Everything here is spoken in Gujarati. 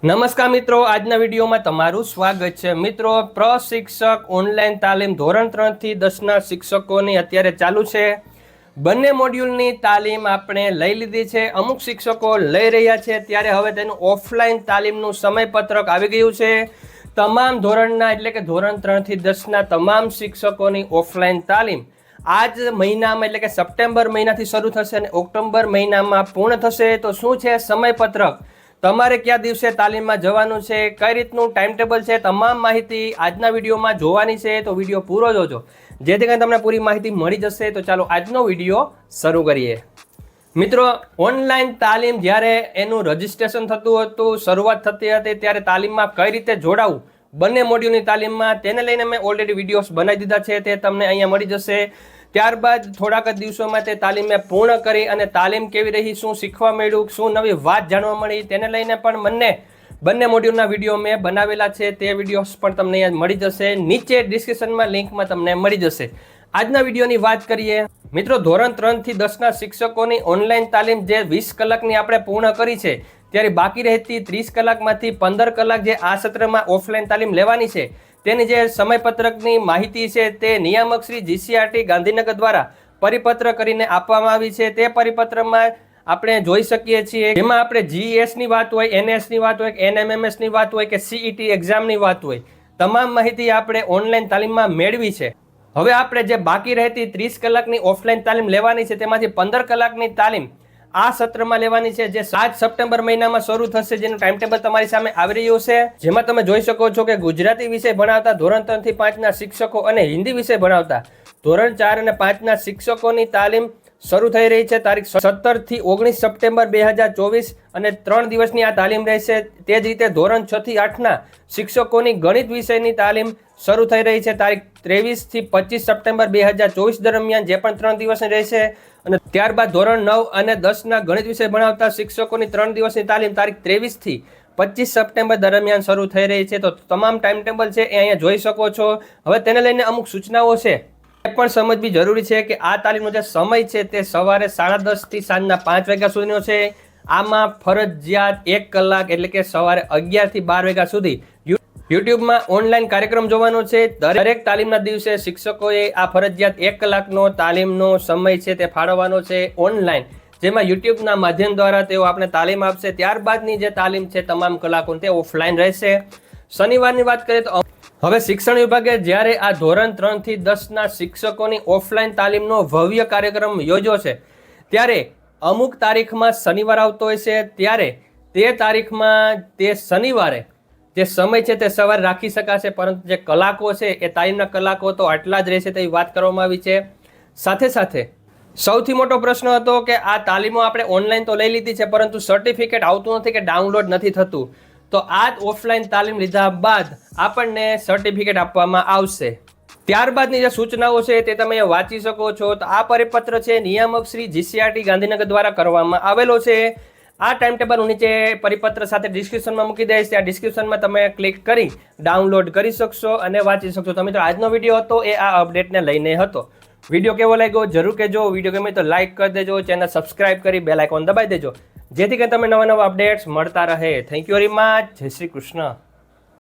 નમસ્કાર મિત્રો, આજના વિડીયોમાં તમારું સ્વાગત છે। મિત્રો, પ્રશિક્ષક ઓનલાઈન તાલીમ ધોરણ 3 થી 10ના શિક્ષકોની અત્યારે ચાલુ છે। બંને મોડ્યુલની તાલીમ આપણે લઈ લીધી છે। અમુક શિક્ષકો લઈ રહ્યા છે, ત્યારે હવે તેનું ઓફલાઈન તાલીમનું સમયપત્રક આવી ગયું છે। તમામ ધોરણના એટલે કે ધોરણ 3 થી 10ના તમામ શિક્ષકોની ઓફલાઈન તાલીમ આજ મહિનામાં એટલે કે સપ્ટેમ્બર મહિનાથી શરૂ થશે અને ઓક્ટોબર મહિનામાં પૂર્ણ થશે। તો શું છે સમયપત્રક, તમારે કયા દિવસે તાલીમમાં જવાનું છે, કઈ રીતનું ટાઈમ ટેબલ છે, તમામ માહિતી આજના વિડીયોમાં જોવાની છે। તો વિડીયો પૂરો જોજો, જેથી કરીને તમને પૂરી માહિતી મળી જશે। તો ચાલો આજનો વિડીયો શરૂ કરીએ। મિત્રો, ઓનલાઈન તાલીમ જ્યારે એનું રજિસ્ટ્રેશન થતું હતું, શરૂઆત થતી હતી, ત્યારે તાલીમમાં કઈ રીતે જોડાવું બંને મોડ્યુલની તાલીમમાં, તેને લઈને મેં ઓલરેડી વિડીયોઝ બનાવી દીધા છે, તે તમને અહીંયા મળી જશે। ત્યારબાદ થોડાક જ દિવસોમાં તે તાલીમ મેં પૂર્ણ કરી અને તાલીમ કેવી રહી, શું શીખવા મળ્યું, શું નવી વાત જાણવા મળી, તેને લઈને પણ બંને મોડ્યુલના વિડીયો મેં બનાવેલા છે। તે વિડીયોઝ પણ તમને અહીંયા મળી જશે, નીચે ડિસ્ક્રિપ્શનમાં લિંકમાં તમને મળી જશે। આજના વિડીયોની વાત કરીએ મિત્રો, ધોરણ 3 થી 10ના શિક્ષકોની ઓનલાઈન તાલીમ જે 20 કલાકની આપણે પૂર્ણ કરી છે, ત્યારે બાકી રહેતી 30 કલાકમાંથી 15 કલાક જે આ સત્રમાં ઓફલાઈન તાલીમ લેવાની છે, તેની જે સમયપત્રકની માહિતી છે તે નિયામક શ્રી GCRT ગાંધીનગર દ્વારા પરિપત્ર કરીને આપવામાં આવી છે। તે પરિપત્રમાં આપણે જોઈ શકીએ છીએ, જેમાં આપણે GS ની વાત હોય, NS ની વાત હોય, NMMS ની વાત હોય કે CET એક્ઝામની વાત હોય, તમામ માહિતી આપણે ઓનલાઈન તાલીમમાં મેળવી છે। હવે આપણે જે બાકી રહેતી 30 કલાકની ઓફલાઈન તાલીમ લેવાની છે, તેમાંથી 15 કલાકની તાલીમ આ સત્રમાં લેવાની છે, જે 7 સપ્ટેમ્બર મહિનામાં શરૂ થશે, જેનું ટાઈમ ટેબલ તમારી સામે આવી રહ્યું છે। જેમાં તમે જોઈ શકો છો કે ગુજરાતી વિષય ભણાવતા ધોરણ 3 થી 5ના શિક્ષકો અને હિન્દી વિષય ભણાવતા ધોરણ 4 અને 5ના શિક્ષકોની તાલીમ શરૂ થઈ રહી છે। તારીખ 17 થી 19 સપ્ટેમ્બર 2024 અને 3 દિવસની આ તાલીમ રહેશે। તે જ રીતે ધોરણ 6 થી 8ના શિક્ષકોની ગણિત વિષયની તાલીમ શરૂ થઈ રહી છે, તારીખ 23 થી 25 સપ્ટેમ્બર 2024 દરમિયાન, જે પણ 3 દિવસની રહેશે। અને ત્યારબાદ ધોરણ 9 અને 10ના ગણિત વિષય ભણાવતા શિક્ષકોની 3 દિવસની તાલીમ તારીખ 23 થી 25 સપ્ટેમ્બર દરમિયાન શરૂ થઈ રહી છે। તો તમામ ટાઈમ ટેબલ છે એ અહીંયા જોઈ શકો છો। હવે તેને લઈને અમુક સૂચનાઓ છે એ પણ સમજવી જરૂરી છે કે આ તાલીમનો જે સમય છે તે સવારે 10:30 થી સાંજના 5 વાગ્યા સુધીનો છે। આમાં ફરજિયાત 1 કલાક એટલે કે સવારે 11 થી 12 વાગ્યા સુધી યુટ્યુબમાં ઓનલાઈન કાર્યક્રમ જોવાનો છે। દરેક તાલીમના દિવસે શિક્ષકોએ આ ફરજિયાત 1 કલાકનો તાલીમનો સમય છે તે ફાળવવાનો છે ઓનલાઈન, જેમાં યુટ્યુબના માધ્યમ દ્વારા તેઓ આપણે તાલીમ આપશે। ત્યારબાદની જે તાલીમ છે તમામ કલાકો તે ઓફલાઈન રહેશે। શનિવારની વાત કરીએ તો હવે શિક્ષણ વિભાગે જ્યારે આ ધોરણ 3 થી 10ના શિક્ષકોની ઓફલાઈન તાલીમનો ભવ્ય કાર્યક્રમ યોજ્યો છે, ત્યારે અમુક તારીખમાં શનિવાર આવતો હોય છે, ત્યારે તે તારીખમાં તે શનિવારે જે સમય છે તે સવારે રાખી શકાશે, પરંતુ જે કલાકો છે એ તાલીમના કલાકો તો આટલા જ રહેશે તેવી વાત કરવામાં આવી છે। સાથે સાથે સૌથી મોટો પ્રશ્ન હતો કે આ તાલીમો આપણે ઓનલાઈન તો લઈ લીધી છે, પરંતુ સર્ટિફિકેટ આવતું નથી કે ડાઉનલોડ નથી થતું। તો આ જ ઓફલાઈન તાલીમ લીધા બાદ આપણને સર્ટિફિકેટ આપવામાં આવશે। ત્યારબાદની જે સૂચનાઓ છે તે તમે વાંચી શકો છો। તો આ પરિપત્ર છે નિયામક શ્રી GCRT ગાંધીનગર દ્વારા કરવામાં આવેલો છે। આ ટાઈમ ટેબલ હું નીચે પરિપત્ર સાથે ડિસ્ક્રિપ્શનમાં મૂકી દઈશ, ત્યાં ડિસ્ક્રિપ્શનમાં તમે ક્લિક કરી ડાઉનલોડ કરી શકશો અને વાંચી શકશો। તો મિત્રો, આજનો વિડીયો હતો એ આ અપડેટને લઈને હતો। વિડીયો કેવો લાગ્યો જરૂર કહેજો, વિડીયો ગમે તો લાઇક કરી દેજો, ચેનલ સબસ્ક્રાઇબ કરી બેલ આઇકોન દબાવી દેજો, જેથી કરીને તમે નવા અપડેટ્સ મળતા રહે। થેન્ક યુ વેરી મચ, જય શ્રી કૃષ્ણ।